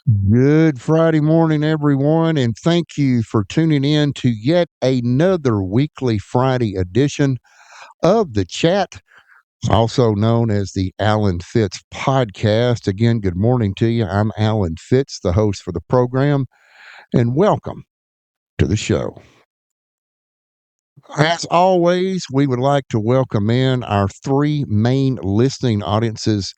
Good Friday morning, everyone, and thank you for tuning in to yet another weekly Friday edition of The Chat, also known as the Alan Fitz Podcast. Again, good morning to you. I'm Alan Fitz, the host for the program, and welcome to the show. As always, we would like to welcome in our three main listening audiences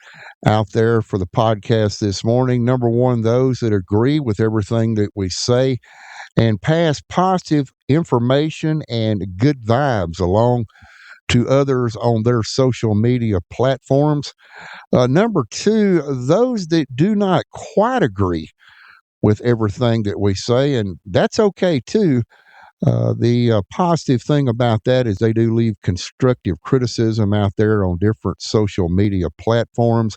out there for the podcast this morning. Number one, those that agree with everything that we say and pass positive information and good vibes along to others on their social media platforms. Number two, those that do not quite agree with everything that we say, and that's okay too. The positive thing about that is they do leave constructive criticism out there on different social media platforms.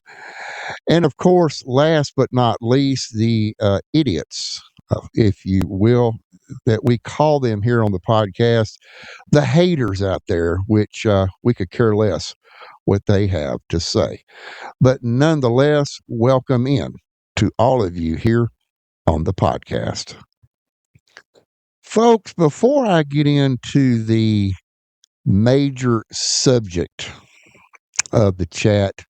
And of course, last but not least, the idiots, if you will, that we call them here on the podcast, the haters out there, which we could care less what they have to say. But nonetheless, welcome in to all of you here on the podcast. Folks, before I get into the major subject of the chat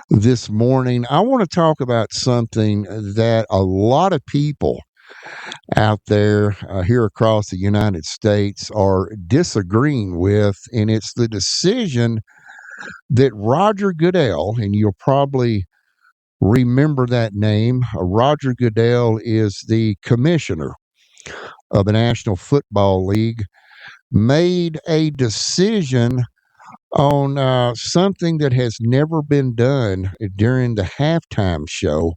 this morning, I want to talk about something that a lot of people out there here across the United States are disagreeing with, and it's the decision that Roger Goodell, and you'll probably remember that name. Roger Goodell is the commissioner of the National Football League, made a decision on something that has never been done during the halftime show,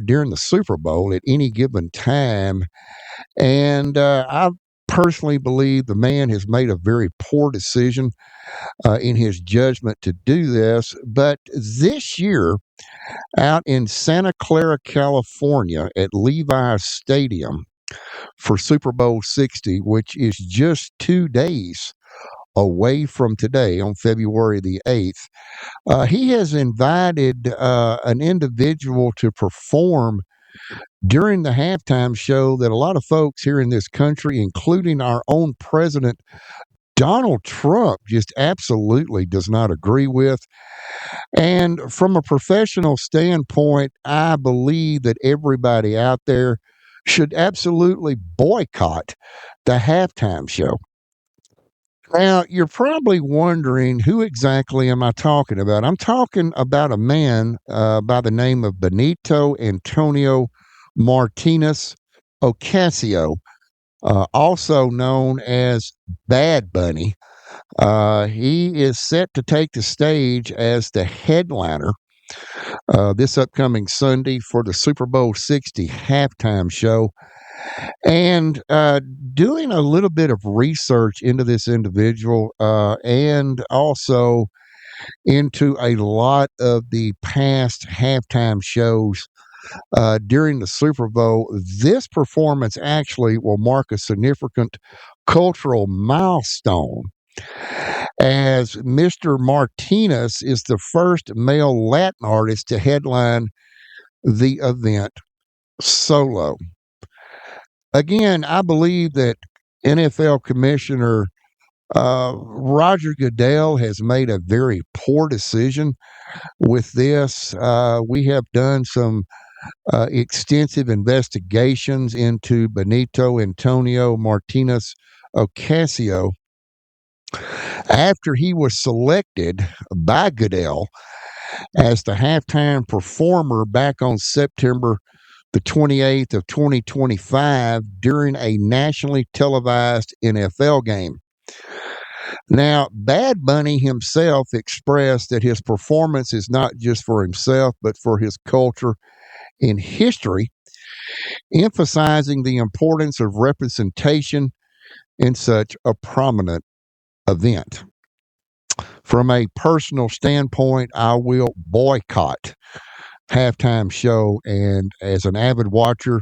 during the Super Bowl at any given time. And I personally believe the man has made a very poor decision in his judgment to do this. But this year, out in Santa Clara, California, at Levi's Stadium for Super Bowl 60, which is just 2 days away from today on February the 8th, he has invited an individual to perform during the halftime show that a lot of folks here in this country, including our own president, Donald Trump, just absolutely does not agree with. And from a professional standpoint, I believe that everybody out there should absolutely boycott the halftime show. Now, you're probably wondering, who exactly am I talking about? I'm talking about a man by the name of Benito Antonio Martinez Ocasio, also known as Bad Bunny. He is set to take the stage as the headliner this upcoming Sunday for the Super Bowl 60 halftime show. And doing a little bit of research into this individual and also into a lot of the past halftime shows during the Super Bowl, this performance actually will mark a significant cultural milestone, as Mr. Martinez is the first male Latin artist to headline the event solo. Again, I believe that NFL Commissioner Roger Goodell has made a very poor decision with this. We have done some extensive investigations into Benito Antonio Martinez Ocasio after he was selected by Goodell as the halftime performer back on September the 28th of 2025 during a nationally televised NFL game. Now, Bad Bunny himself expressed that his performance is not just for himself, but for his culture and history, emphasizing the importance of representation in such a prominent event. From a personal standpoint, I will boycott halftime show, and as an avid watcher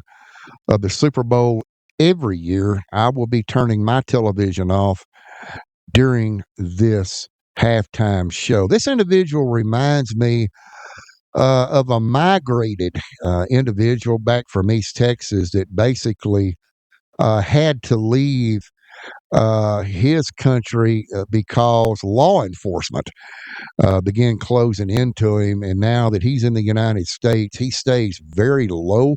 of the Super Bowl every year, I will be turning my television off during this halftime show. This individual reminds me of a migrated individual back from East Texas that basically had to leave his country because law enforcement began closing into him. And now that he's in the United States, he stays very low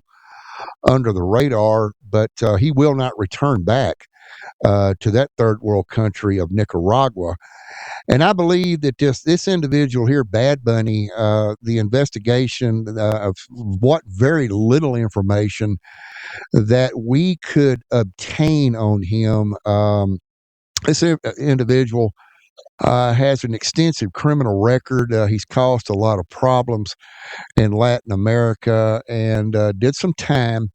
under the radar, but he will not return back to that third world country of Nicaragua. And I believe that this individual here, Bad Bunny, the investigation of what very little information that we could obtain on him, this individual has an extensive criminal record. He's caused a lot of problems in Latin America and did some time,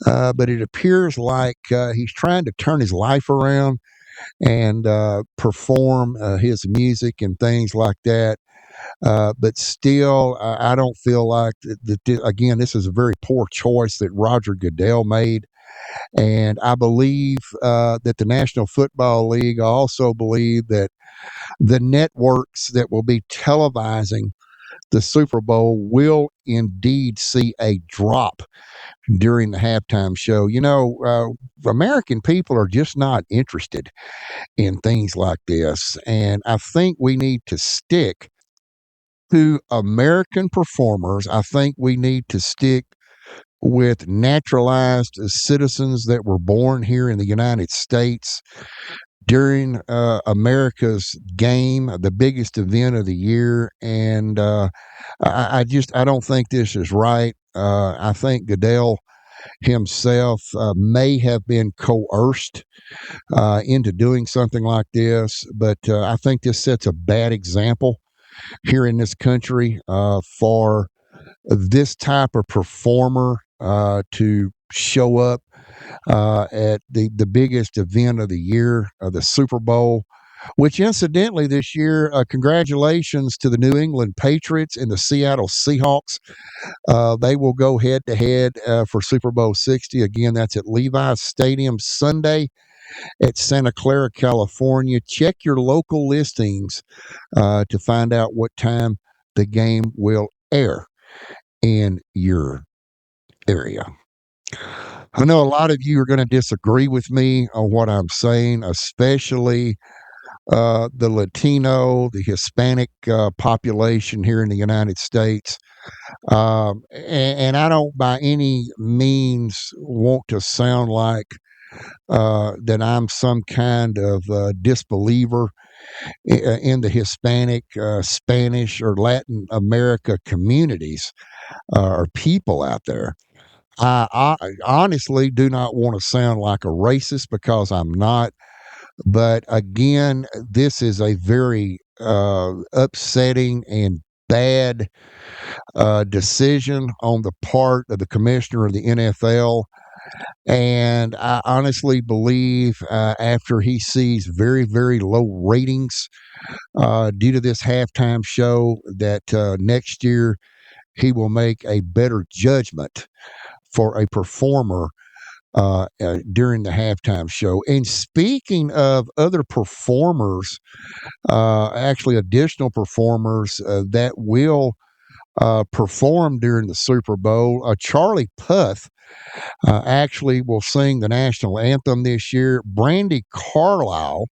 but it appears like he's trying to turn his life around and perform his music and things like that. But still, I don't feel like that. Again, this is a very poor choice that Roger Goodell made. And I believe that the National Football League, I also believe that the networks that will be televising the Super Bowl will indeed see a drop during the halftime show. American people are just not interested in things like this. And I think we need to stick to American performers. I think we need to stick with naturalized citizens that were born here in the United States during America's game, the biggest event of the year. And I don't think this is right. I think Goodell himself may have been coerced into doing something like this, but I think this sets a bad example here in this country for this type of performer to show up at the biggest event of the year, the Super Bowl, which incidentally this year, congratulations to the New England Patriots and the Seattle Seahawks. They will go head to head for Super Bowl 60. Again, that's at Levi's Stadium Sunday at Santa Clara, California. Check your local listings to find out what time the game will air in your area. I know a lot of you are going to disagree with me on what I'm saying, especially the Latino, the Hispanic population here in the United States. And I don't by any means want to sound like that I'm some kind of disbeliever in the Hispanic, Spanish, or Latin America communities or people out there. I honestly do not want to sound like a racist because I'm not. But again, this is a very upsetting and bad decision on the part of the commissioner of the NFL. And I honestly believe after he sees very, very low ratings due to this halftime show, that next year he will make a better judgment for a performer during the halftime show. And speaking of other performers, actually additional performers that will perform during the Super Bowl, Charlie Puth actually will sing the national anthem this year. Brandy Carlisle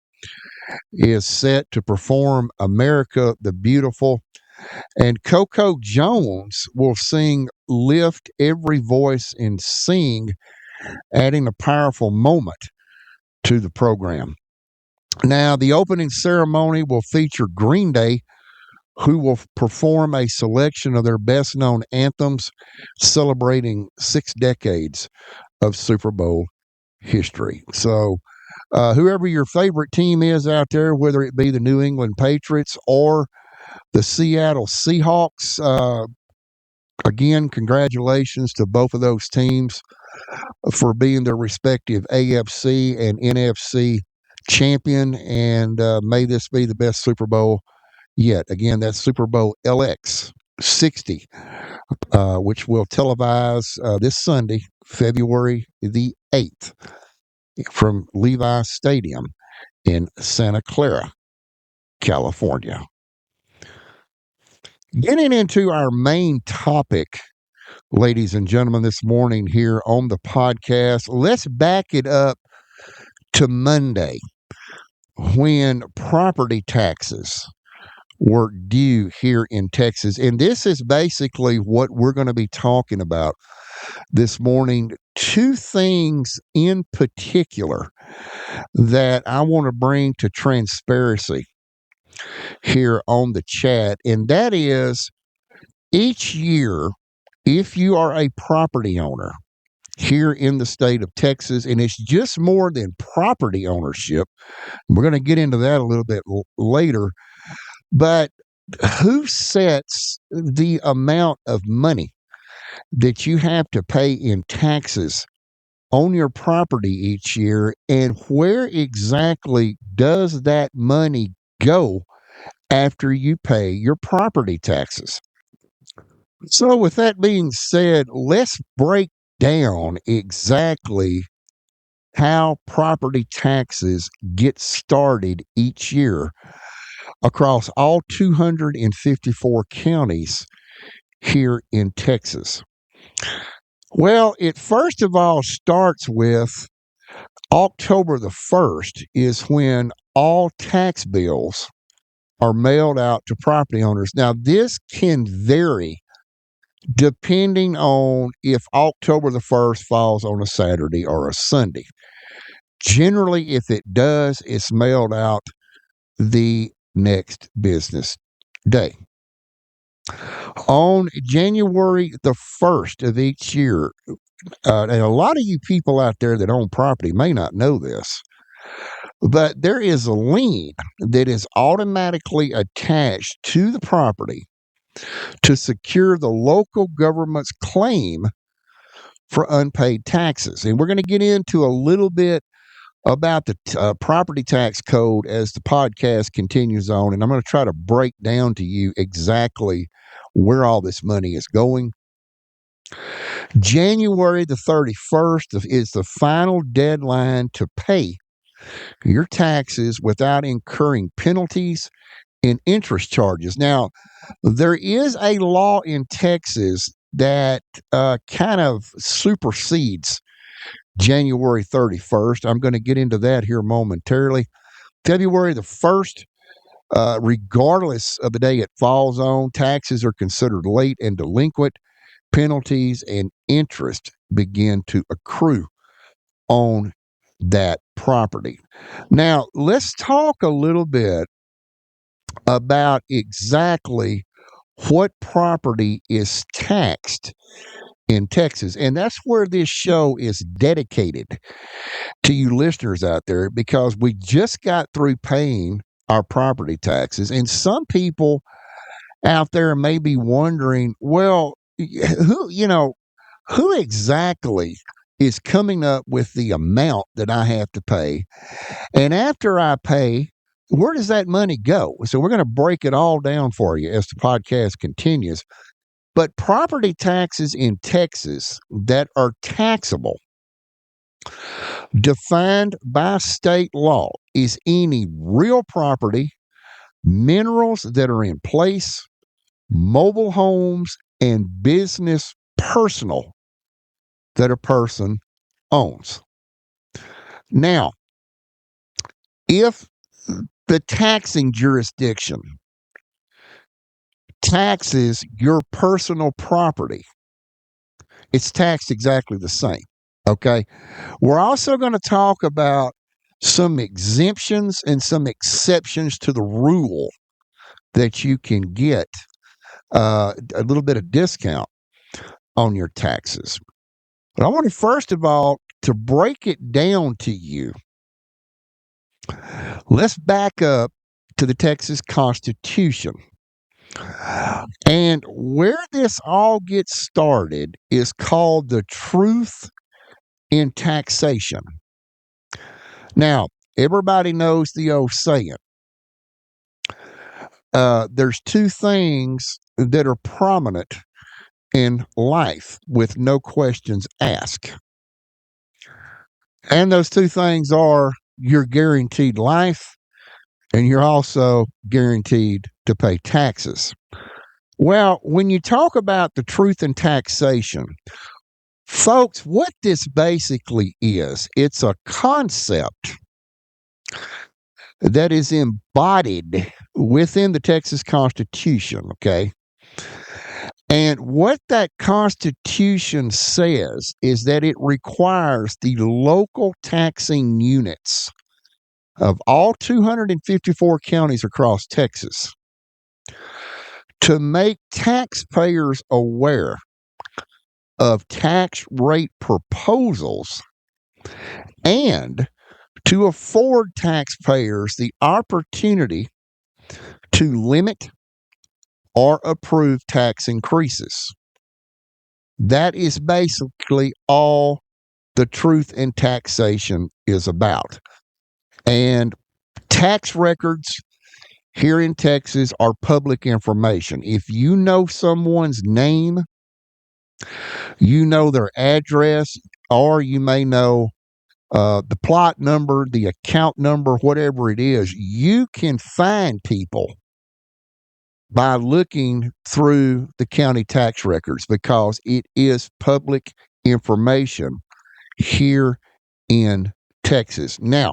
is set to perform America the Beautiful. And Coco Jones will sing Lift Every Voice and Sing, adding a powerful moment to the program. Now, the opening ceremony will feature Green Day, who will perform a selection of their best known anthems, celebrating 6 decades of Super Bowl history. So, whoever your favorite team is out there, whether it be the New England Patriots or the Seattle Seahawks, again, congratulations to both of those teams for being their respective AFC and NFC champion, and may this be the best Super Bowl yet. Again, that's Super Bowl LX 60, which will televise this Sunday, February the 8th, from Levi Stadium in Santa Clara, California. Getting into our main topic, ladies and gentlemen, this morning here on the podcast, let's back it up to Monday when property taxes were due here in Texas. And this is basically what we're going to be talking about this morning. Two things in particular that I want to bring to transparency here on the chat, and that is each year, if you are a property owner here in the state of Texas, and it's just more than property ownership, we're going to get into that a little bit later, but who sets the amount of money that you have to pay in taxes on your property each year, and where exactly does that money go after you pay your property taxes? So, with that being said, let's break down exactly how property taxes get started each year across all 254 counties here in Texas. Well, it first of all starts with October the 1st is when all tax bills are mailed out to property owners. Now, this can vary depending on if October the 1st falls on a Saturday or a Sunday. Generally, if it does, it's mailed out the next business day. On January the 1st of each year, and a lot of you people out there that own property may not know this, but there is a lien that is automatically attached to the property to secure the local government's claim for unpaid taxes. And we're going to get into a little bit about the property tax code as the podcast continues on. And I'm going to try to break down to you exactly where all this money is going. January the 31st is the final deadline to pay your taxes without incurring penalties and interest charges. Now, there is a law in Texas that kind of supersedes January 31st. I'm going to get into that here momentarily. February the 1st, regardless of the day it falls on, taxes are considered late and delinquent. Penalties and interest begin to accrue on that property. Now, let's talk a little bit about exactly what property is taxed in Texas. And that's where this show is dedicated to you listeners out there, because we just got through paying our property taxes. And some people out there may be wondering, well, who exactly is coming up with the amount that I have to pay? And after I pay, where does that money go? So we're going to break it all down for you as the podcast continues. But property taxes in Texas that are taxable, defined by state law, is any real property, minerals that are in place, mobile homes, and business personal that a person owns. Now, if the taxing jurisdiction taxes your personal property, it's taxed exactly the same. Okay. We're also going to talk about some exemptions and some exceptions to the rule that you can get a little bit of discount on your taxes. But I want to, first of all, to break it down to you, let's back up to the Texas Constitution. And where this all gets started is called the truth in taxation. Now, everybody knows the old saying. There's two things that are prominent in life with no questions asked. And those two things are you're guaranteed life and you're also guaranteed to pay taxes. Well, when you talk about the truth in taxation, folks, what this basically is, it's a concept that is embodied within the Texas Constitution, okay? And what that Constitution says is that it requires the local taxing units of all 254 counties across Texas to make taxpayers aware of tax rate proposals and to afford taxpayers the opportunity to limit or approve tax increases. That is basically all the truth in taxation is about. And tax records here in Texas are public information. If you know someone's name, you know their address, or you may know the plot number, the account number, whatever it is, you can find people by looking through the county tax records because it is public information here in Texas. Now,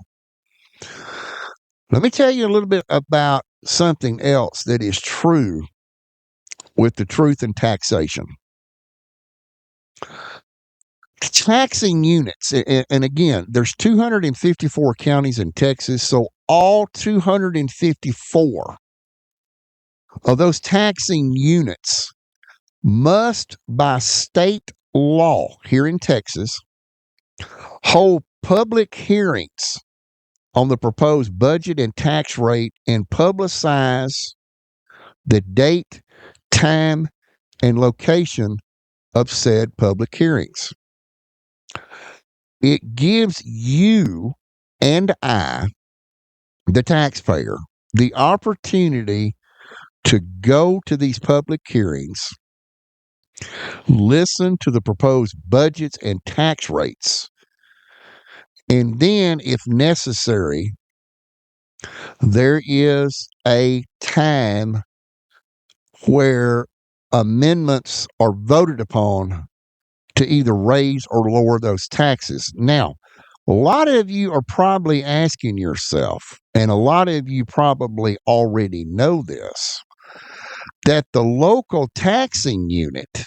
let me tell you a little bit about something else that is true with the truth in taxation. Taxing units, and again, there's 254 counties in Texas, so all 254 of those taxing units must, by state law here in Texas, hold public hearings on the proposed budget and tax rate and publicize the date, time, and location of said public hearings. It gives you and I, the taxpayer, the opportunity to go to these public hearings, listen to the proposed budgets and tax rates, and then, if necessary, there is a time where amendments are voted upon to either raise or lower those taxes. Now, a lot of you are probably asking yourself, and a lot of you probably already know this, that the local taxing unit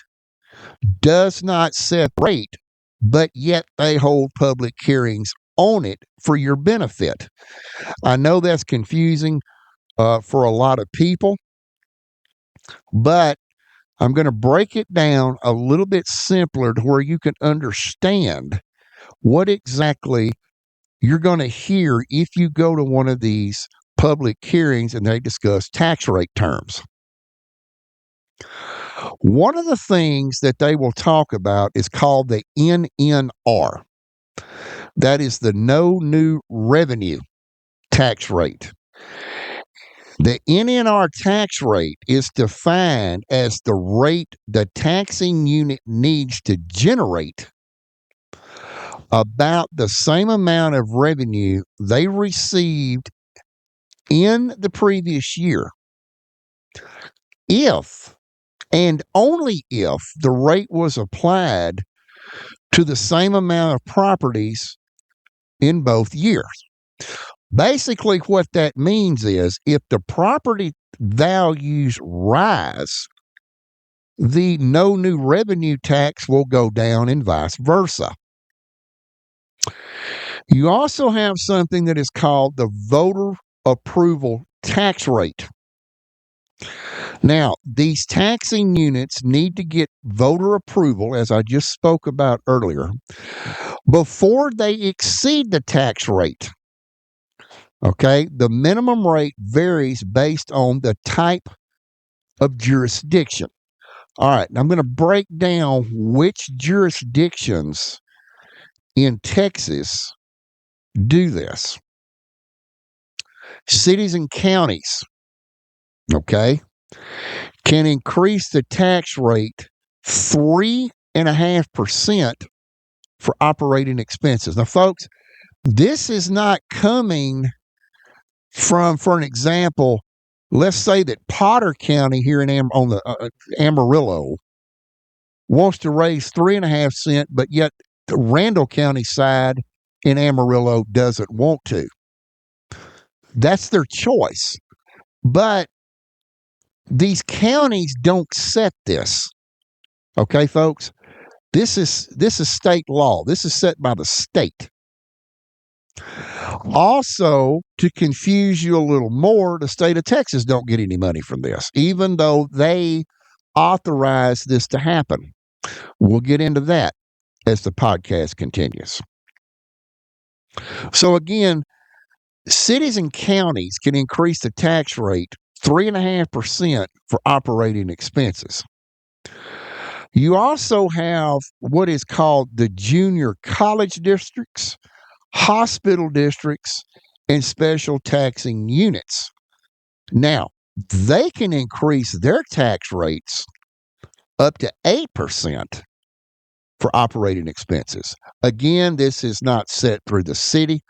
does not set rate, but yet they hold public hearings on it for your benefit. I know that's confusing for a lot of people, but I'm going to break it down a little bit simpler to where you can understand what exactly you're going to hear if you go to one of these public hearings and they discuss tax rate terms. One of the things that they will talk about is called the NNR. That is the no new revenue tax rate. The NNR tax rate is defined as the rate the taxing unit needs to generate about the same amount of revenue they received in the previous year, if and only if the rate was applied to the same amount of properties in both years. Basically, what that means is if the property values rise, the no new revenue tax will go down and vice versa. You also have something that is called the voter approval tax rate. Now, these taxing units need to get voter approval, as I just spoke about earlier, before they exceed the tax rate. Okay, the minimum rate varies based on the type of jurisdiction. All right, I'm going to break down which jurisdictions in Texas do this. Cities and counties, okay, can increase the tax rate 3.5% for operating expenses. Now, folks, this is not coming from, for an example, Let's say that Potter County here in on the Amarillo wants to raise 3.5 cents, but yet the Randall County side in Amarillo doesn't want to. That's their choice. But these counties don't set this. Okay, folks? This is state law. This is set by the state. Also, to confuse you a little more, the state of Texas don't get any money from this, even though they authorized this to happen. We'll get into that as the podcast continues. So again, cities and counties can increase the tax rate 3.5% for operating expenses. You also have what is called the junior college districts, hospital districts, and special taxing units. Now, they can increase their tax rates up to 8% for operating expenses. Again, this is not set through the city.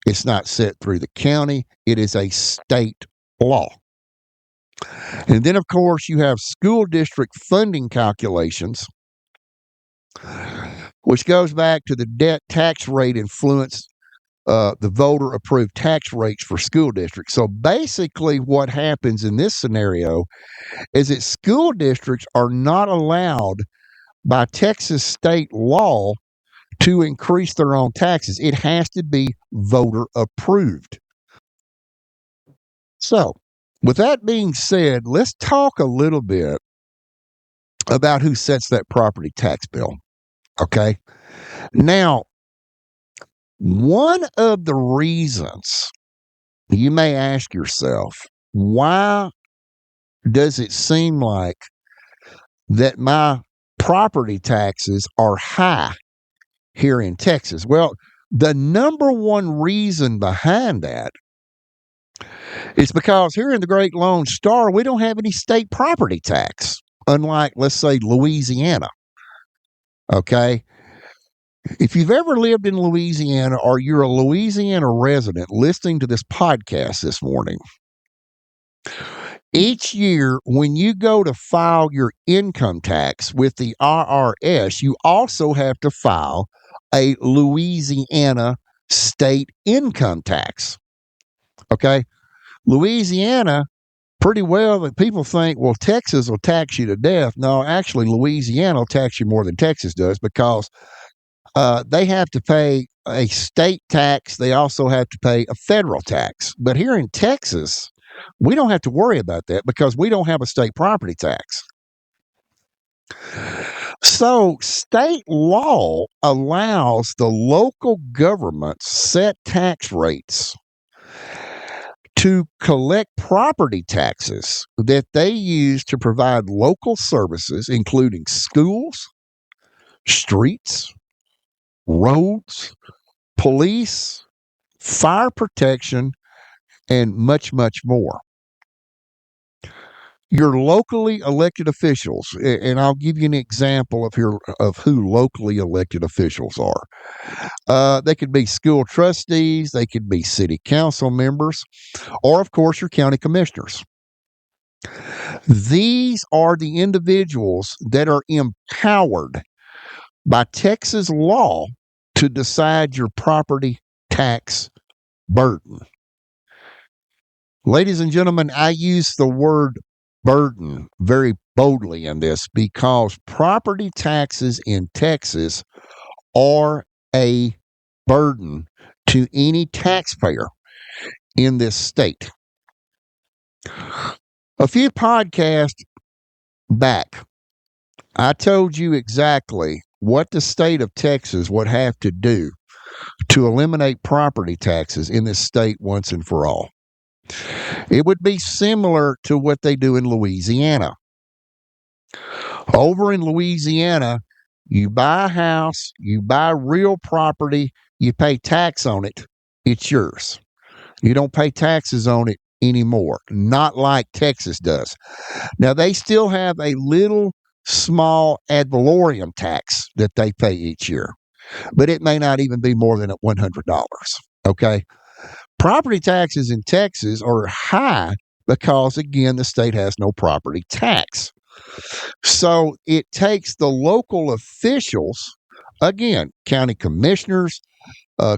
It's not set through the county. It is a state law. And then, of course, you have school district funding calculations, which goes back to the debt tax rate influence, the voter approved tax rates for school districts. So basically, what happens in this scenario is that school districts are not allowed by Texas state law to increase their own taxes. It has to be voter approved. So, with that being said, let's talk a little bit about who sets that property tax bill. Okay. Now, one of the reasons you may ask yourself, why does it seem like that my property taxes are high here in Texas? Well, the number one reason behind that is because here in the Great Lone Star, we don't have any state property tax, unlike, let's say, Louisiana. Okay. If you've ever lived in Louisiana or you're a Louisiana resident listening to this podcast this morning, each year when you go to file your income tax with the IRS, you also have to file a Louisiana state income tax. Okay. Louisiana, pretty well that people think, well, Texas will tax you to death. No, actually, Louisiana will tax you more than Texas does because they have to pay a state tax. They also have to pay a federal tax. But here in Texas, we don't have to worry about that because we don't have a state property tax. So state law allows the local governments set tax rates to collect property taxes that they use to provide local services, including schools, streets, roads, police, fire protection, and much, much more. Your locally elected officials, and I'll give you an example of who locally elected officials are. They could be school trustees, they could be city council members, or of course your county commissioners. These are the individuals that are empowered by Texas law to decide your property tax burden. Ladies and gentlemen, I use the word burden very boldly in this because property taxes in Texas are a burden to any taxpayer in this state. A few podcasts back, I told you exactly what the state of Texas would have to do to eliminate property taxes in this state once and for all. It would be similar to what they do in Louisiana. Over in Louisiana, you buy a house, you buy real property, you pay tax on it, it's yours. You don't pay taxes on it anymore, not like Texas does. Now, they still have a little small ad valorem tax that they pay each year, but it may not even be more than $100. Okay. Property taxes in Texas are high because, again, the state has no property tax. So it takes the local officials, again, county commissioners,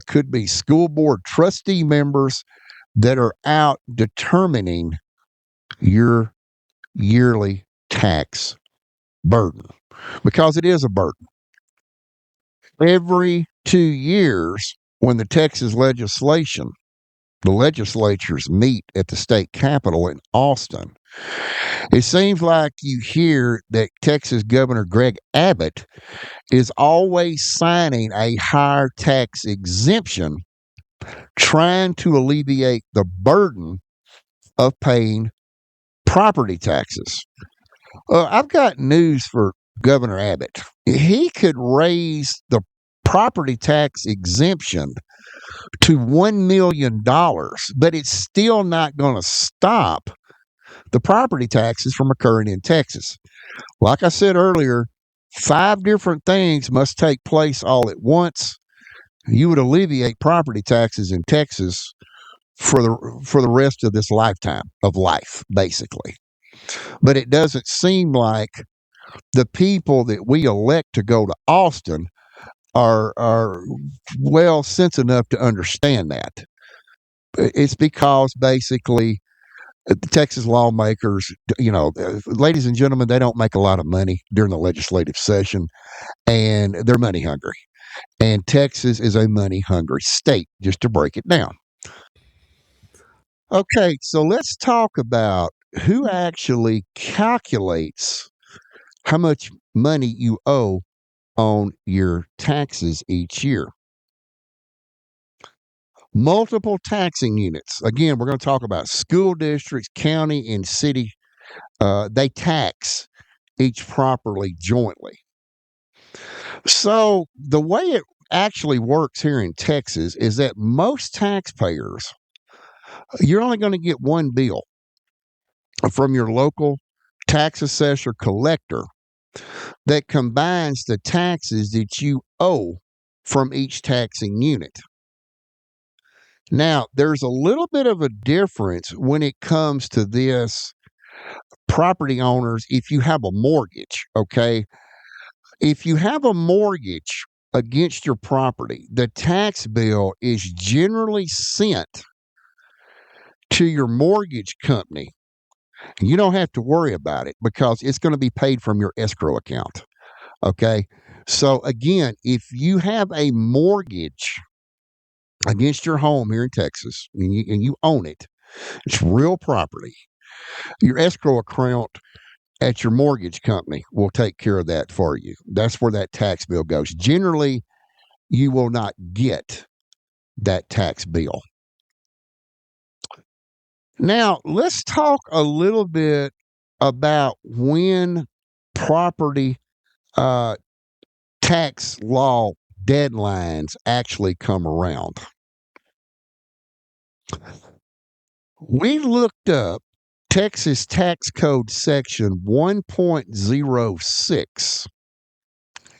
could be school board trustee members that are out determining your yearly tax burden, because it is a burden. Every 2 years, when the Texas the legislatures meet at the state capitol in Austin, it seems like you hear that Texas Governor Greg Abbott is always signing a higher tax exemption, trying to alleviate the burden of paying property taxes. I've got news for Governor Abbott. He could raise the property tax exemption to $1 million, but it's still not going to stop the property taxes from occurring in Texas. Like I said earlier, 5 different things must take place all at once. You would alleviate property taxes in Texas for the rest of this lifetime of life, basically. But it doesn't seem like the people that we elect to go to Austin are well sense enough to understand that. It's because basically the Texas lawmakers, ladies and gentlemen, they don't make a lot of money during the legislative session, and they're money hungry. And Texas is a money hungry state, just to break it down. Okay, so let's talk about who actually calculates how much money you owe on your taxes each year. Multiple taxing units. Again, we're going to talk about school districts, county, and city. They tax each properly jointly. So the way it actually works here in Texas is that most taxpayers, you're only going to get one bill from your local tax assessor collector that combines the taxes that you owe from each taxing unit. Now, there's a little bit of a difference when it comes to this property owners if you have a mortgage, okay? If you have a mortgage against your property, the tax bill is generally sent to your mortgage company. You don't have to worry about it because it's going to be paid from your escrow account. Okay. So, again, if you have a mortgage against your home here in Texas and you own it, it's real property, your escrow account at your mortgage company will take care of that for you. That's where that tax bill goes. Generally, you will not get that tax bill. Now, let's talk a little bit about when property tax law deadlines actually come around. We looked up Texas Tax Code Section 1.06,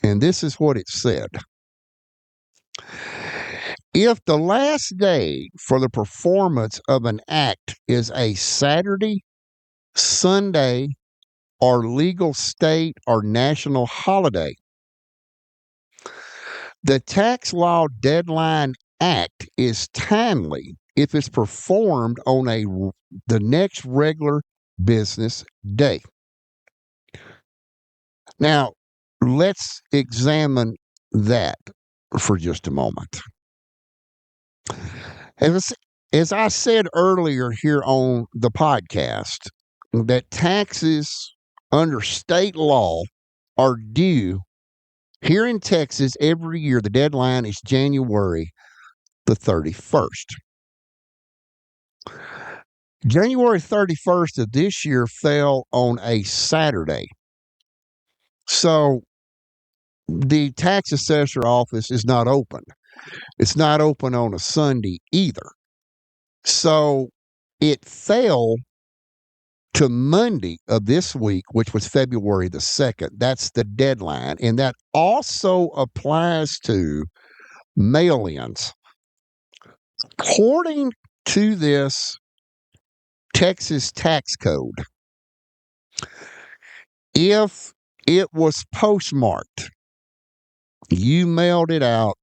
and this is what it said. If the last day for the performance of an act is a Saturday, Sunday, or legal state or national holiday, the Tax Law Deadline Act is timely if it's performed on the next regular business day. Now, let's examine that for just a moment. As I said earlier here on the podcast, that taxes under state law are due here in Texas every year. The deadline is January the 31st. January 31st of this year fell on a Saturday. So the tax assessor office is not open. It's not open on a Sunday either. So it fell to Monday of this week, which was February the 2nd. That's the deadline. And that also applies to mail-ins. According to this Texas tax code. If it was postmarked, you mailed it out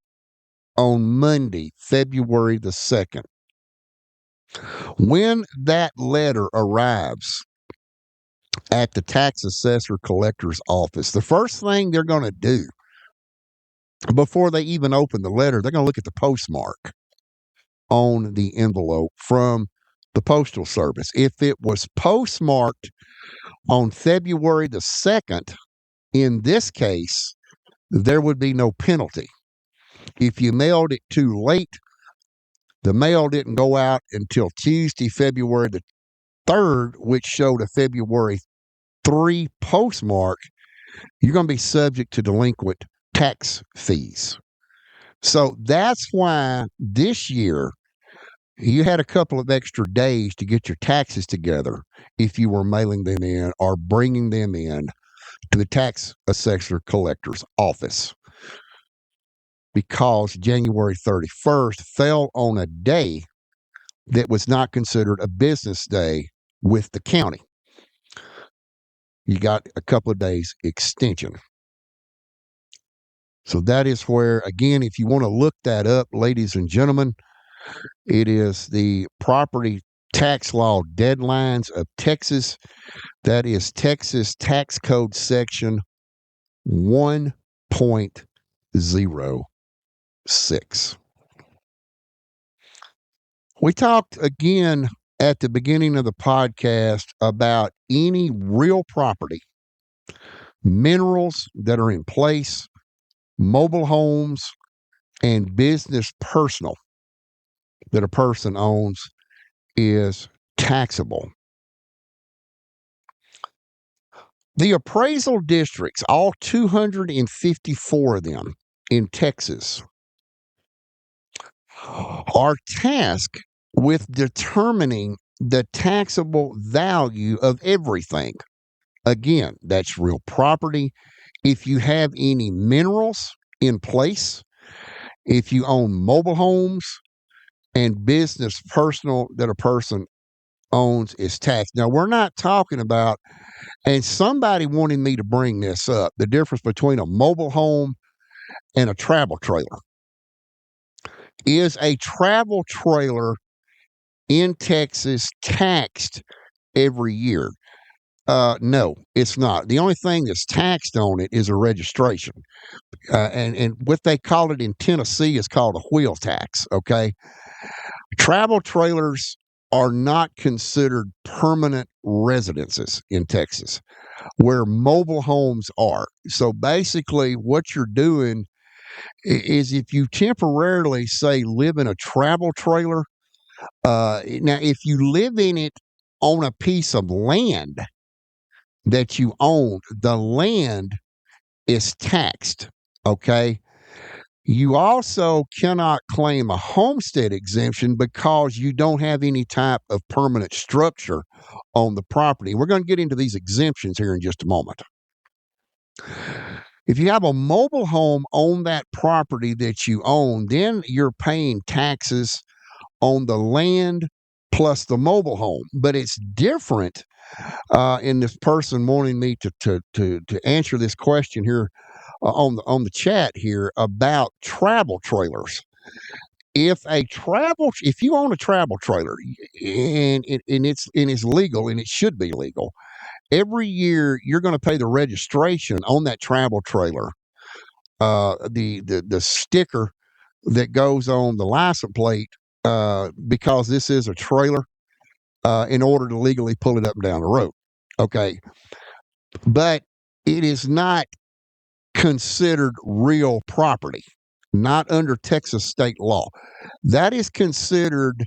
on Monday, February the 2nd. When that letter arrives at the tax assessor collector's office, the first thing they're going to do before they even open the letter, they're going to look at the postmark on the envelope from the Postal Service. If it was postmarked on February the 2nd, in this case, there would be no penalty. If you mailed it too late, the mail didn't go out until Tuesday, February the 3rd, which showed a February 3 postmark, you're going to be subject to delinquent tax fees. So that's why this year you had a couple of extra days to get your taxes together if you were mailing them in or bringing them in to the tax assessor collector's office, because January 31st fell on a day that was not considered a business day with the county. You got a couple of days extension. So that is where, again, if you want to look that up, ladies and gentlemen, it is the property tax law deadlines of Texas. That is Texas Tax Code Section 1.06. We talked again at the beginning of the podcast about any real property, minerals that are in place, mobile homes, and business personal that a person owns is taxable. The appraisal districts, all 254 of them in Texas, are tasked with determining the taxable value of everything. Again, that's real property. If you have any minerals in place, if you own mobile homes, and business personal that a person owns is taxed. Now, we're not talking about, and somebody wanted me to bring this up, the difference between a mobile home and a travel trailer. Is a travel trailer in Texas taxed every year? No, it's not. The only thing that's taxed on it is a registration. And what they call it in Tennessee is called a wheel tax, okay? Travel trailers are not considered permanent residences in Texas, where mobile homes are. So basically, what you're doing is if you temporarily, say, live in a travel trailer, now if you live in it on a piece of land that you own, the land is taxed, okay? You also cannot claim a homestead exemption because you don't have any type of permanent structure on the property. We're going to get into these exemptions here in just a moment. If you have a mobile home on that property that you own, then you're paying taxes on the land plus the mobile home. But it's different in this person wanting me to answer this question here on the chat here about travel trailers. If you own a travel trailer and it's legal, and it should be legal, every year you're going to pay the registration on that travel trailer, the sticker that goes on the license plate, because this is a trailer, in order to legally pull it up and down the road. Okay, but it is not considered real property, not under Texas state law. That is considered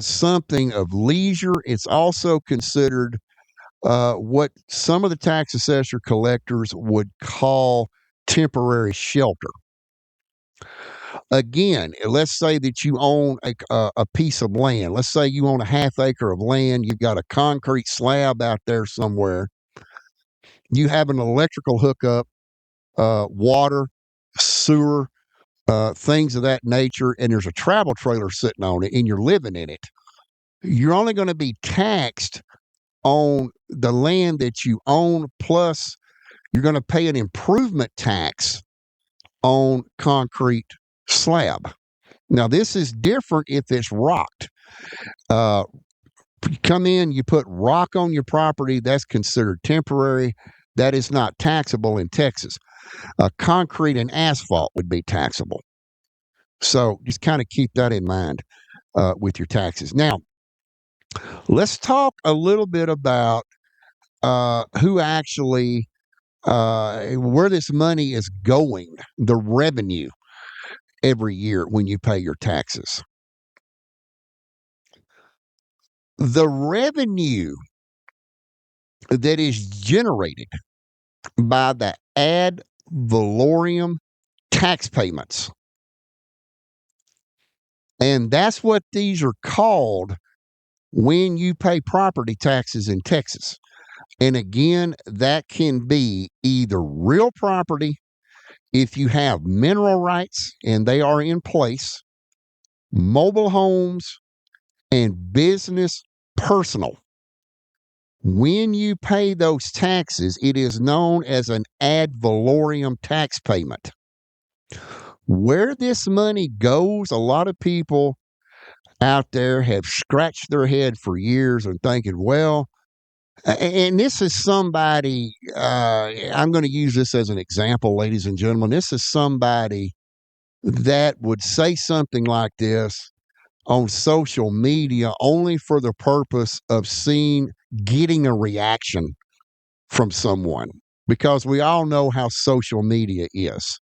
something of leisure. It's also considered what some of the tax assessor collectors would call temporary shelter. Again, let's say that you own a piece of land. Let's say you own a half acre of land. You've got a concrete slab out there somewhere. You have an electrical hookup, water, sewer, things of that nature, and there's a travel trailer sitting on it, and you're living in it. you're only going to be taxed on the land that you own, plus you're going to pay an improvement tax on concrete slab. Now, this is different if it's rocked. You come in, you put rock on your property, that's considered temporary. That is not taxable in Texas. Concrete and asphalt would be taxable. So just kind of keep that in mind with your taxes. Now, let's talk a little bit about who actually, where this money is going, the revenue every year when you pay your taxes. The revenue that is generated by the ad valorem tax payments. And that's what these are called when you pay property taxes in Texas. And again, that can be either real property, if you have mineral rights and they are in place, mobile homes, and business personal. When you pay those taxes, it is known as an ad valorem tax payment. Where this money goes, a lot of people out there have scratched their head for years and thinking, well, and this is somebody, I'm going to use this as an example, ladies and gentlemen. This is somebody that would say something like this on social media only for the purpose of getting a reaction from someone, because we all know how social media is.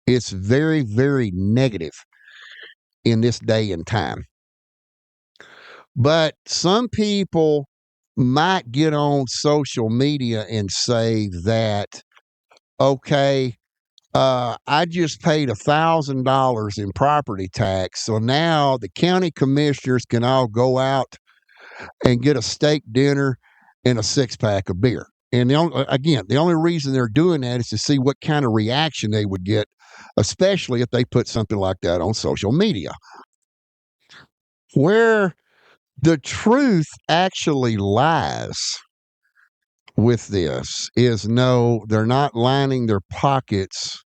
It's very, very negative in this day and time. But some people might get on social media and say that, okay, I just paid $1,000 in property tax, so now the county commissioners can all go out and get a steak dinner and a 6-pack of beer. And the only reason they're doing that is to see what kind of reaction they would get, especially if they put something like that on social media. Where the truth actually lies with this is, no, they're not lining their pockets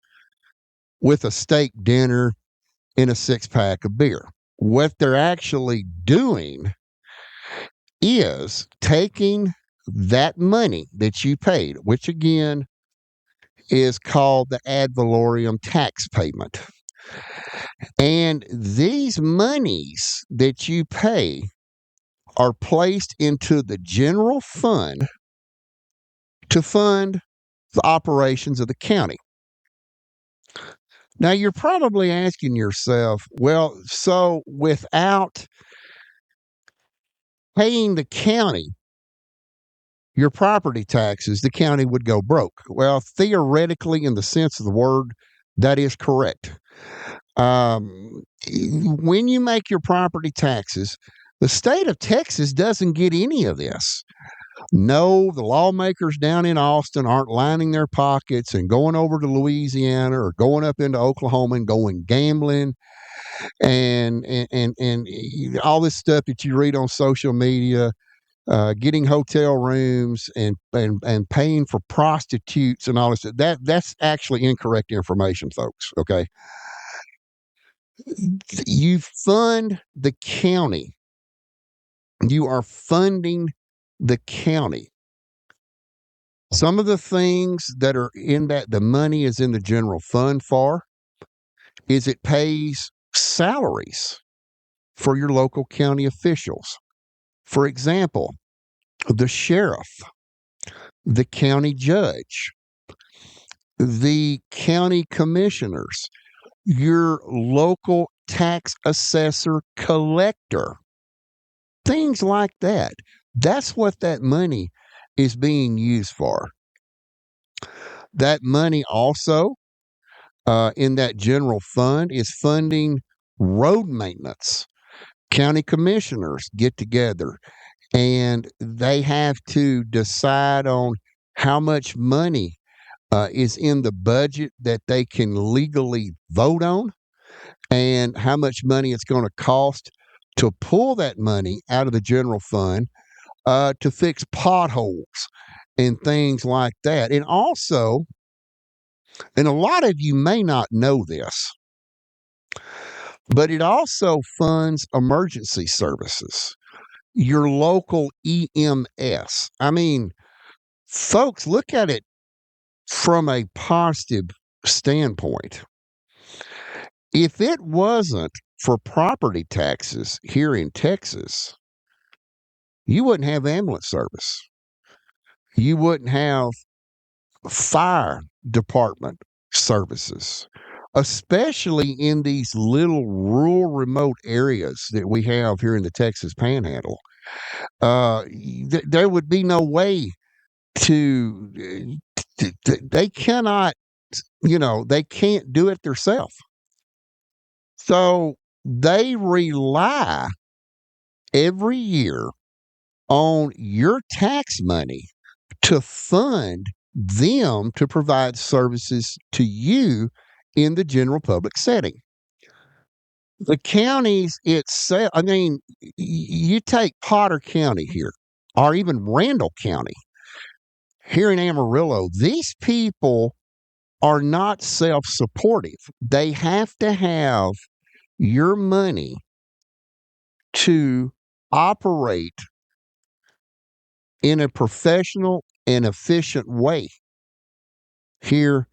with a steak dinner and a 6-pack of beer. What they're actually doing is taking that money that you paid, which again is called the ad valorem tax payment. And these monies that you pay are placed into the general fund to fund the operations of the county. Now, you're probably asking yourself, well, so without paying the county your property taxes, the county would go broke. Well, theoretically, in the sense of the word, that is correct. When you make your property taxes, the state of Texas doesn't get any of this. No, the lawmakers down in Austin aren't lining their pockets and going over to Louisiana or going up into Oklahoma and going gambling and all this stuff that you read on social media, getting hotel rooms and paying for prostitutes and all this. That's actually incorrect information, folks. Okay, you fund the county. You are funding the county. Some of the things that are in that the money is in the general fund for is it pays salaries for your local county officials. For example, the sheriff, the county judge, the county commissioners, your local tax assessor collector, things like that. That's what that money is being used for. That money also in that general fund is funding road maintenance. County commissioners get together and they have to decide on how much money is in the budget that they can legally vote on and how much money it's going to cost to pull that money out of the general fund to fix potholes and things like that. And also, and a lot of you may not know this, but it also funds emergency services, your local EMS. I mean, folks, look at it from a positive standpoint. If it wasn't for property taxes here in Texas, you wouldn't have ambulance service. You wouldn't have fire department services, especially in these little rural, remote areas that we have here in the Texas Panhandle. There would be no way they cannot, they can't do it themselves. So they rely every year on your tax money to fund them to provide services to you in the general public setting. The counties itself, I mean, you take Potter County here, or even Randall County here in Amarillo, these people are not self-supportive. They have to have your money to operate in a professional and efficient way here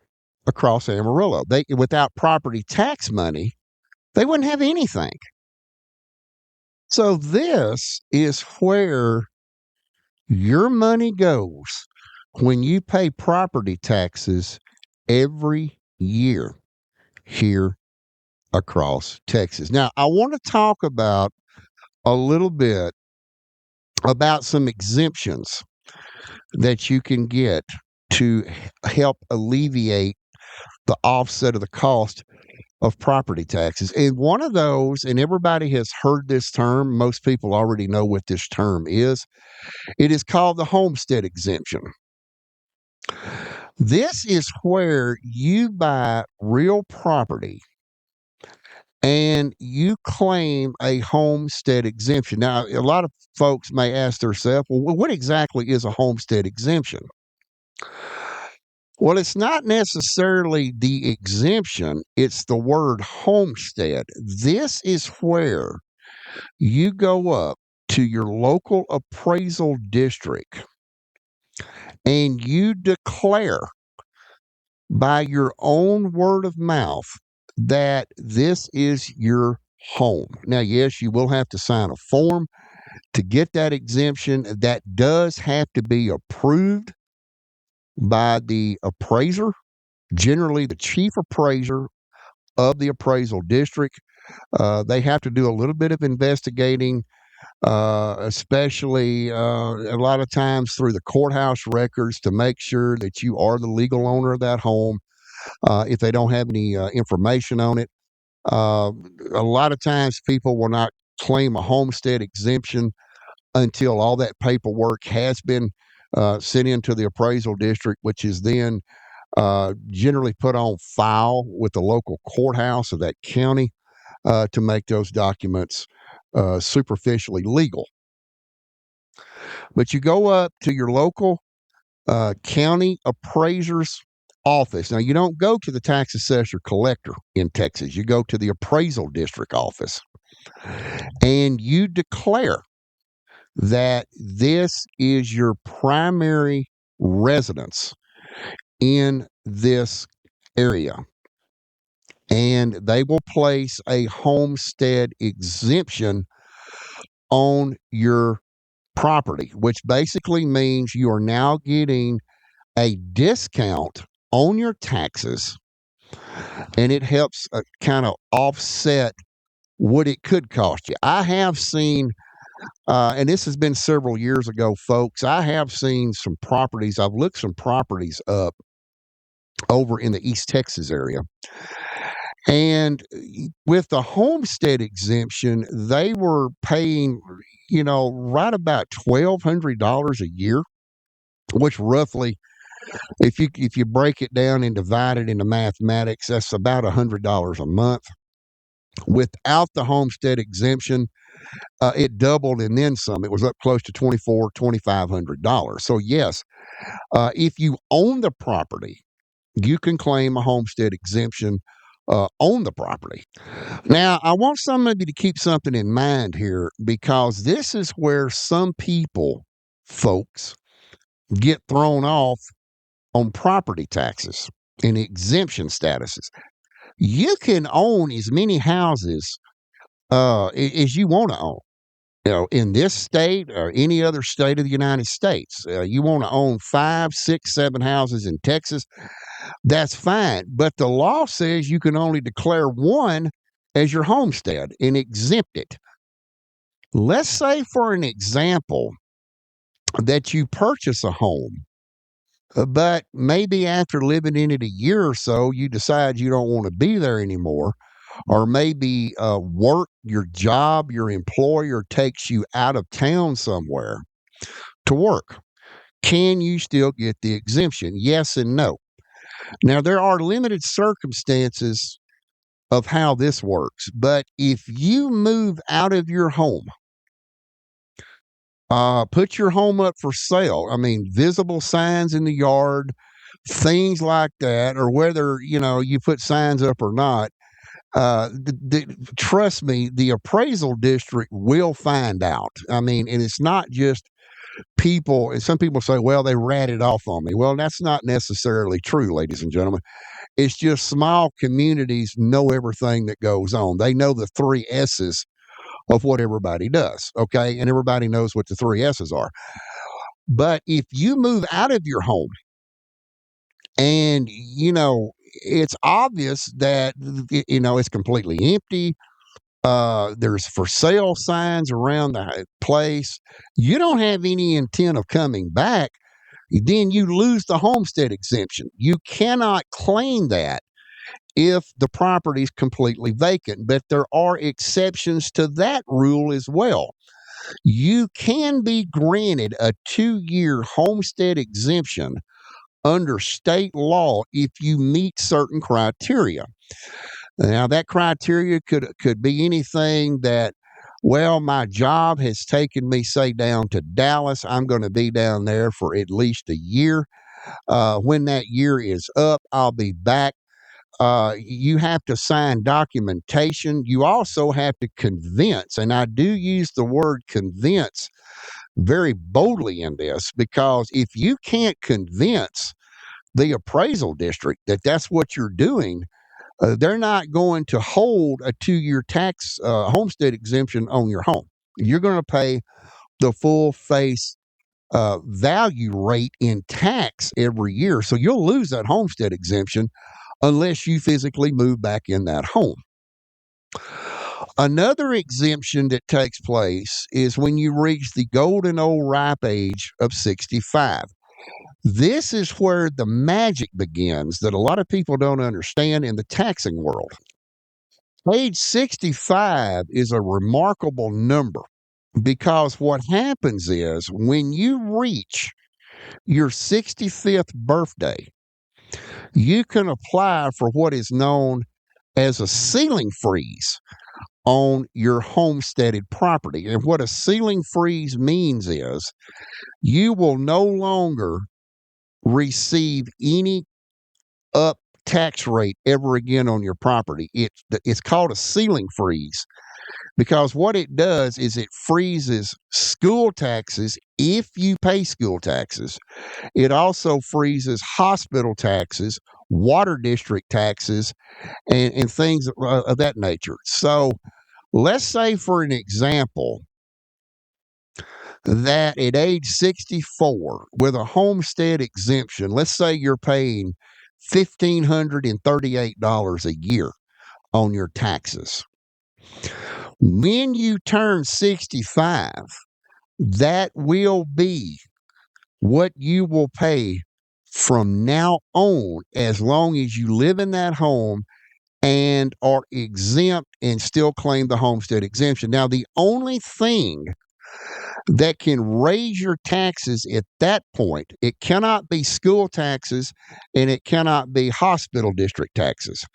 across Amarillo. Without property tax money, they wouldn't have anything. So this is where your money goes when you pay property taxes every year here across Texas. Now, I want to talk about a little bit about some exemptions that you can get to help alleviate the offset of the cost of property taxes. And one of those, and everybody has heard this term, most people already know what this term is. It is called the homestead exemption. This is where you buy real property and you claim a homestead exemption. Now, a lot of folks may ask themselves, well, what exactly is a homestead exemption? Well, it's not necessarily the exemption, it's the word homestead. This is where you go up to your local appraisal district and you declare by your own word of mouth that this is your home. Now, yes, you will have to sign a form to get that exemption. That does have to be approved by the appraiser, generally the chief appraiser of the appraisal district. They have to do a little bit of investigating, especially a lot of times through the courthouse records to make sure that you are the legal owner of that home. If they don't have any information on it, a lot of times people will not claim a homestead exemption until all that paperwork has been sent into the appraisal district, which is then generally put on file with the local courthouse of that county to make those documents superficially legal. But you go up to your local county appraiser's office. Now, you don't go to the tax assessor collector in Texas. You go to the appraisal district office and you declare that this is your primary residence in this area. And they will place a homestead exemption on your property, which basically means you are now getting a discount on your taxes, and it helps kind of offset what it could cost you. I have seen, and this has been several years ago, folks, I have seen some properties. I've looked some properties up over in the East Texas area. And with the homestead exemption, they were paying, right about $1,200 a year, which roughly, if you break it down and divide it into mathematics, that's about $100 a month. Without the homestead exemption, it doubled and then some. It was up close to $2,500. So yes, if you own the property, you can claim a homestead exemption on the property. Now, I want somebody to keep something in mind here, because this is where some people, folks, get thrown off on property taxes and exemption statuses. You can own as many houses as you want to own. In this state or any other state of the United States, you want to own 5, 6, 7 houses in Texas, that's fine. But the law says you can only declare one as your homestead and exempt it. Let's say, for an example, that you purchase a home, but maybe after living in it a year or so, you decide you don't want to be there anymore. Or maybe your job, your employer takes you out of town somewhere to work. Can you still get the exemption? Yes and no. Now, there are limited circumstances of how this works, but if you move out of your home, put your home up for sale, I mean, visible signs in the yard, things like that, or whether, you put signs up or not, trust me, the appraisal district will find out. I mean, and it's not just people, and some people say, well, they ratted off on me. Well, that's not necessarily true, ladies and gentlemen. It's just small communities know everything that goes on. They know the 3 S's of what everybody does, okay? And everybody knows what the 3 S's are. But if you move out of your home and, it's obvious that, it's completely empty, there's for sale signs around the place, you don't have any intent of coming back, then you lose the homestead exemption. You cannot claim that if the property is completely vacant, but there are exceptions to that rule as well. You can be granted a 2-year homestead exemption under state law if you meet certain criteria. Now, that criteria could be anything that, well, my job has taken me, say, down to Dallas. I'm going to be down there for at least a year. When that year is up, I'll be back. You have to sign documentation. You also have to convince, and I do use the word convince very boldly in this, because if you can't convince the appraisal district that that's what you're doing, they're not going to hold a 2-year tax homestead exemption on your home. You're going to pay the full face value rate in tax every year. So you'll lose that homestead exemption unless you physically move back in that home. Another exemption that takes place is when you reach the golden old ripe age of 65. This is where the magic begins that a lot of people don't understand in the taxing world. Age 65 is a remarkable number, because what happens is when you reach your 65th birthday, you can apply for what is known as a ceiling freeze on your homesteaded property. And what a ceiling freeze means is you will no longer receive any up tax rate ever again on your property. It's called a ceiling freeze, because what it does is it freezes school taxes if you pay school taxes. It also freezes hospital taxes, water district taxes, and things of that nature. So let's say, for an example, that at age 64, with a homestead exemption, let's say you're paying $1,538 a year on your taxes. When you turn 65, that will be what you will pay from now on, as long as you live in that home and are exempt and still claim the homestead exemption. Now, the only thing that can raise your taxes at that point, it cannot be school taxes and it cannot be hospital district taxes.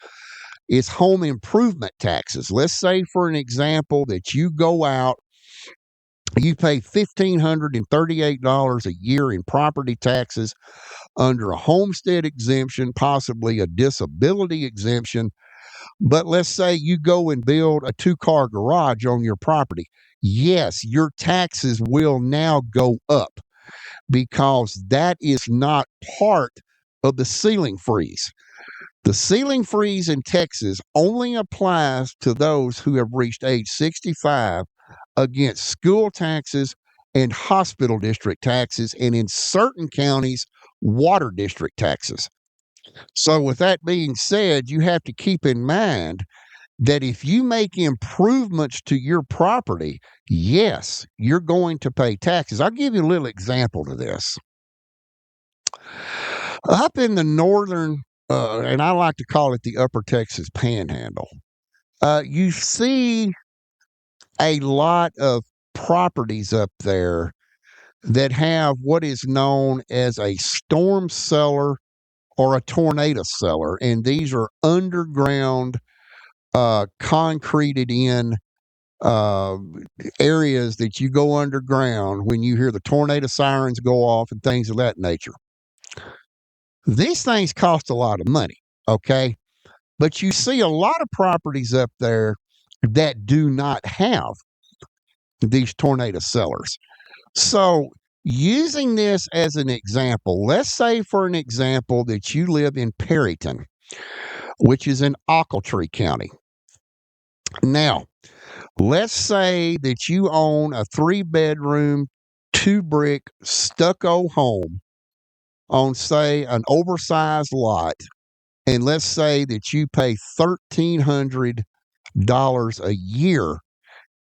is home improvement taxes. Let's say, for an example, that you go out, you pay $1,538 a year in property taxes under a homestead exemption, possibly a disability exemption. But let's say you go and build a 2-car garage on your property. Yes, your taxes will now go up because that is not part of the ceiling freeze. The ceiling freeze in Texas only applies to those who have reached age 65 against school taxes and hospital district taxes, and in certain counties, water district taxes. So, with that being said, you have to keep in mind that if you make improvements to your property, yes, you're going to pay taxes. I'll give you a little example to this. Up in the northern, and I like to call it the upper Texas panhandle, you see a lot of properties up there that have what is known as a storm cellar or a tornado cellar. And these are underground, concreted in uh, areas that you go underground when you hear the tornado sirens go off and things of that nature. These things cost a lot of money, okay? But you see a lot of properties up there that do not have these tornado cellars. So, using this as an example, let's say, for an example, that you live in Perryton, which is in Ochiltree County. Now, let's say that you own a 3-bedroom, 2-brick stucco home on, say, an oversized lot, and let's say that you pay $1,300 a year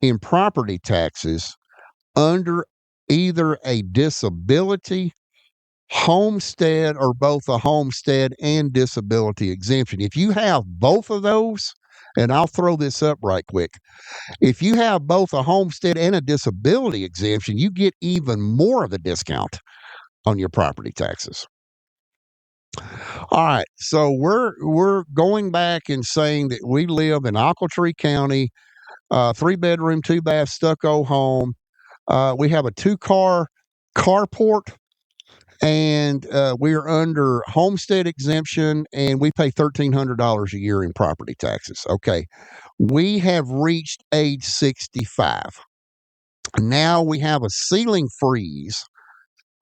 in property taxes under either a disability, homestead, or both a homestead and disability exemption. If you have both of those, and I'll throw this up right quick, if you have both a homestead and a disability exemption, you get even more of a discount on your property taxes. All right, so we're going back and saying that we live in Ochiltree County, 3-bedroom, 2-bath stucco home. We have a 2-car carport, and we're under homestead exemption, and we pay $1,300 a year in property taxes. Okay, we have reached age 65. Now we have a ceiling freeze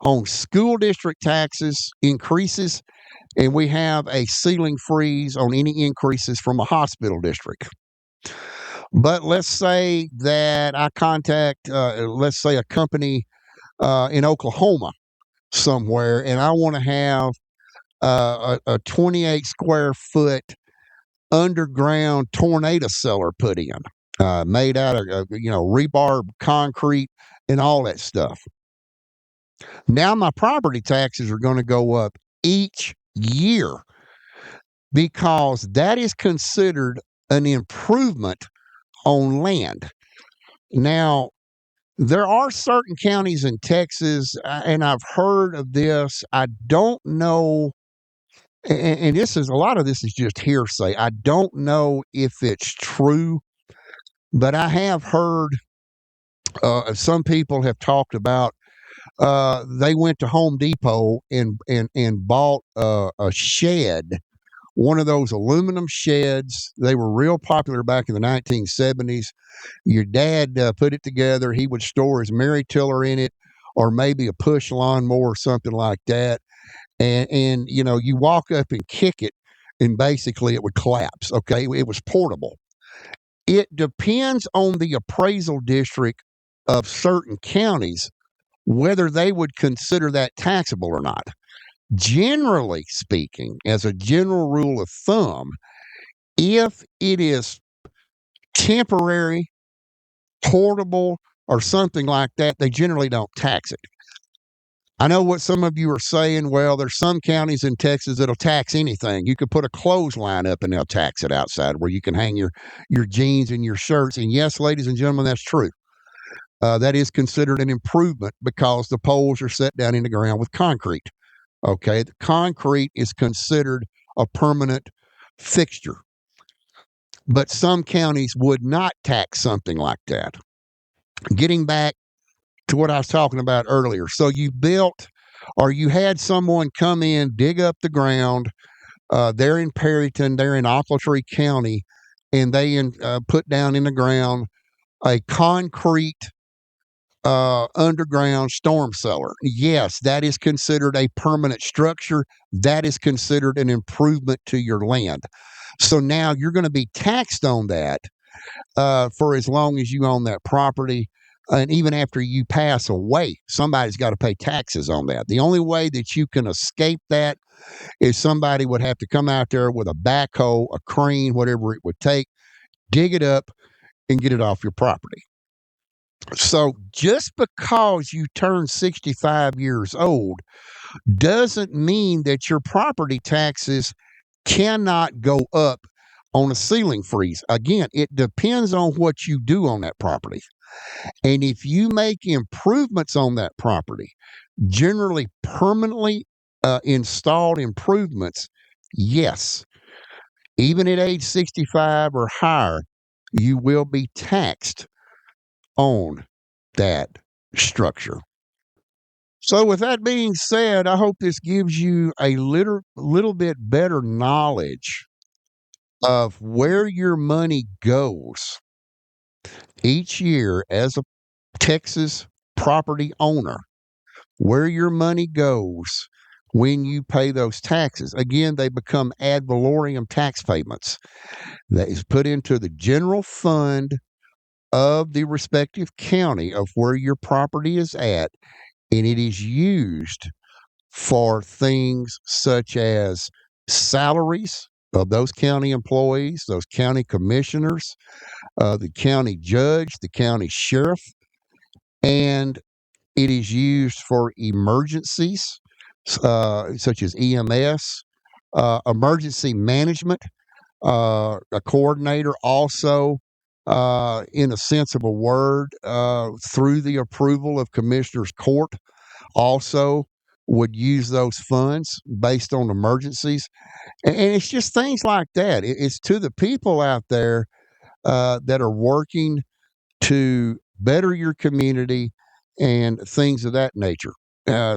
on school district taxes increases, and we have a ceiling freeze on any increases from a hospital district. But let's say that I contact, let's say, a company in Oklahoma somewhere, and I want to have a 28 square foot underground tornado cellar put in, made out of rebar, concrete, and all that stuff. Now my property taxes are going to go up each year because that is considered an improvement on land. Now, there are certain counties in Texas, and I've heard of this. I don't know, and this is, a lot of this is just hearsay. I don't know if it's true, but I have heard some people have talked about they went to Home Depot and bought a shed, one of those aluminum sheds. They were real popular back in the 1970s. Your dad put it together. He would store his Mary tiller in it, or maybe a push lawnmower or something like that. And you walk up and kick it, and basically it would collapse. Okay, it was portable. It depends on the appraisal district of certain counties whether they would consider that taxable or not. Generally speaking, as a general rule of thumb, if it is temporary, portable, or something like that, they generally don't tax it. I know what some of you are saying. Well, there's some counties in Texas that'll tax anything. You could put a clothesline up and they'll tax it outside where you can hang your jeans and your shirts. And yes, ladies and gentlemen, that's true. That is considered an improvement because the poles are set down in the ground with concrete. Okay, the concrete is considered a permanent fixture. but some counties would not tax something like that. Getting back to what I was talking about earlier. So you built or you had someone come in, dig up the ground. They're in Perryton, they're in Ochiltree County, and they put down in the ground a concrete underground storm cellar. Yes, that is considered a permanent structure. That is considered an improvement to your land. So now you're going to be taxed on that for as long as you own that property. And even after you pass away, somebody's got to pay taxes on that. The only way that you can escape that is somebody would have to come out there with a backhoe, a crane, whatever it would take, dig it up and get it off your property. So just because you turn 65 years old doesn't mean that your property taxes cannot go up on a ceiling freeze. Again, it depends on what you do on that property. And if you make improvements on that property, generally permanently installed improvements, yes, even at age 65 or higher, you will be taxed on that structure. So, with that being said, I hope this gives you a little bit better knowledge of where your money goes each year as a Texas property owner, where your money goes when you pay those taxes. Again, they become ad valorem tax payments that is put into the general fund of the respective county of where your property is at, and it is used for things such as salaries of those county employees, those county commissioners, the county judge, the county sheriff, and it is used for emergencies such as EMS, emergency management, a coordinator also, in a sense of a word, through the approval of Commissioner's Court, also would use those funds based on emergencies. And it's just things like that. It's to the people out there that are working to better your community and things of that nature.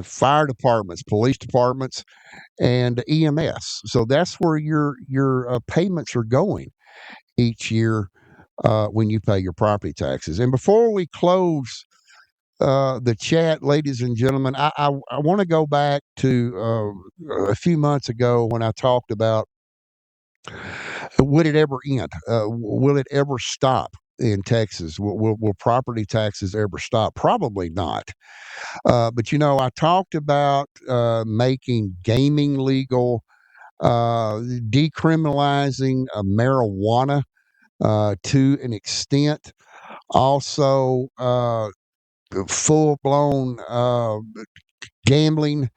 Fire departments, police departments, and EMS. So that's where your payments are going each year when you pay your property taxes. And before we close the chat, ladies and gentlemen, I want to go back to a few months ago when I talked about would it ever end? Will it ever stop in Texas? Will property taxes ever stop? Probably not. But I talked about making gaming legal, decriminalizing marijuana to an extent, also full blown gambling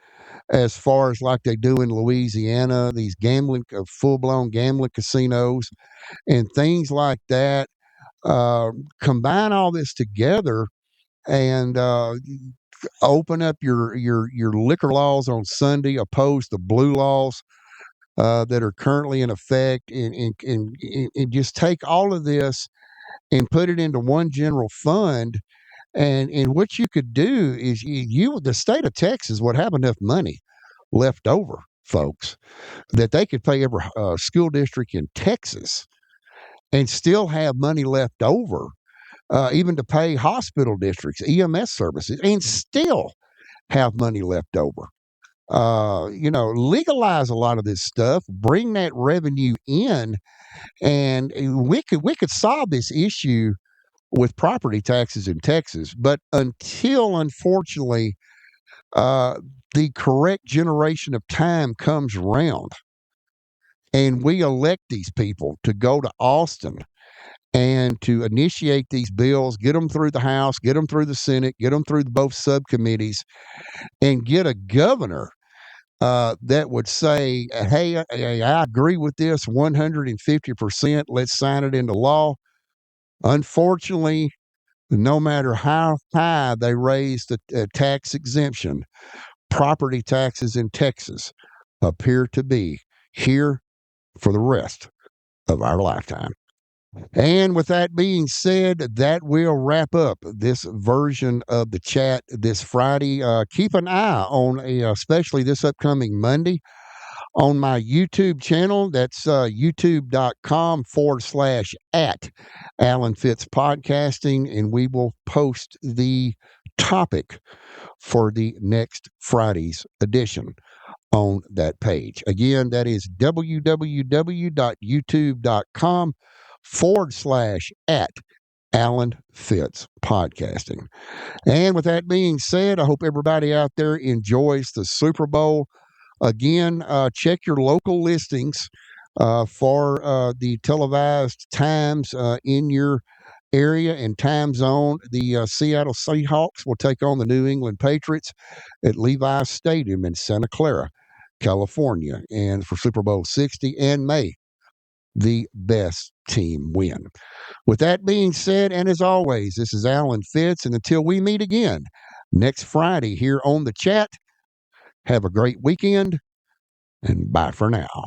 as far as like they do in Louisiana, these gambling, full blown gambling casinos and things like that. Combine all this together and open up your liquor laws on Sunday, oppose the blue laws that are currently in effect, and just take all of this and put it into one general fund. And what you could do is the state of Texas would have enough money left over, folks, that they could pay every school district in Texas and still have money left over, even to pay hospital districts, EMS services, and still have money left over. Legalize a lot of this stuff, bring that revenue in, and we could solve this issue with property taxes in Texas. But until, unfortunately, the correct generation of time comes around and we elect these people to go to Austin and to initiate these bills, get them through the House, get them through the Senate, get them through both subcommittees, and get a governor that would say, hey, I agree with this 150%. Let's sign it into law. Unfortunately, no matter how high they raise the tax exemption, property taxes in Texas appear to be here for the rest of our lifetime. And with that being said, that will wrap up this version of the chat this Friday. Keep an eye on, especially this upcoming Monday, on my YouTube channel. That's youtube.com/at Alan Fitz Podcasting, and we will post the topic for the next Friday's edition on that page. Again, that is www.youtube.com/at Alan Fitz Podcasting. And with that being said, I hope everybody out there enjoys the Super Bowl. Again, check your local listings for the televised times in your area and time zone. The Seattle Seahawks will take on the New England Patriots at Levi's Stadium in Santa Clara, California, and for Super Bowl 60, and may the best team win. With that being said, and as always, this is Alan Fitz, and until we meet again next Friday here on the chat, have a great weekend, and bye for now.